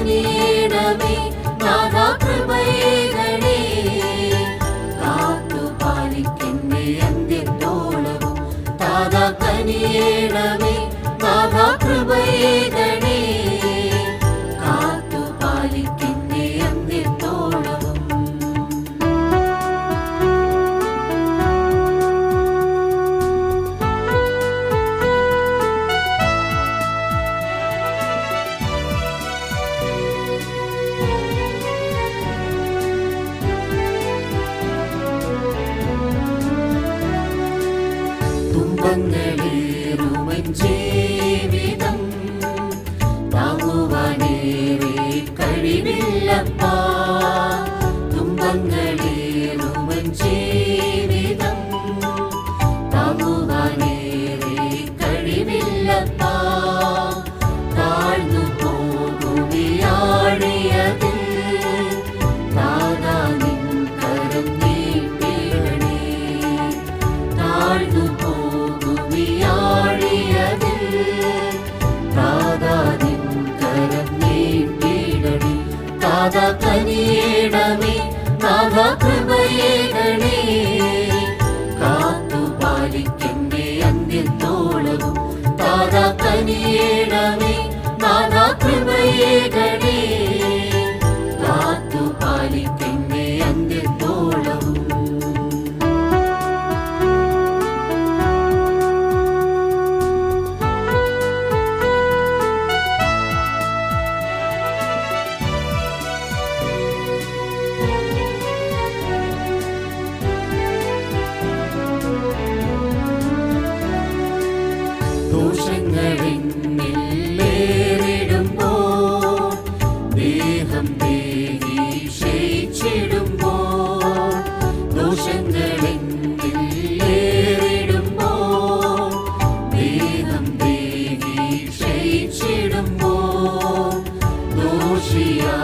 കനിയണമേ നാഥാ കൃപയേകണേ കാത്തു പാലിക്കെന്നെ അന്ത്യത്തോളവും താതാ കനിയണമേ നാഥാ കൃപയേകണേ കാത്തു പാലിക്കെന്നെ അന്ത്യത്തോളവും തുമ്പങ്ങളേറുമൻ ജീവിതം താങ്ങുവാനേറെ കഴിവില്ലപ്പാ തുമ്പങ്ങളേറുമൻ ജീവിതം താങ്ങുവാനേറെ കഴിവില്ലപ്പാ താഴ്ന്നു പോകുകയാഴിയതിൽ താതാ നിൻ കരം നീട്ടിയിടണേ താഴ്ന്നു താതാ കനിയണമേ നാഥാ കൃപയേകണേ കാത്തു പാലിക്കെന്നെ അന്ത്യത്തോളവും താതാ കനിയണമേ നാഥാ കൃപയേകണേ കാത്തു പാലിക്കെന്നെ അന്ത്യത്തോളവും ദോഷങ്ങളെന്നില്ലേറിടുമ്പോൾ ദേഹം ദേഹി ക്ഷയിച്ചിടുമ്പോൾ ദോഷങ്ങളെന്നില്ലേറിടുമ്പോൾ ദേഹം ദേഹി ക്ഷയിച്ചിടുമ്പോൾ ദോഷിയാ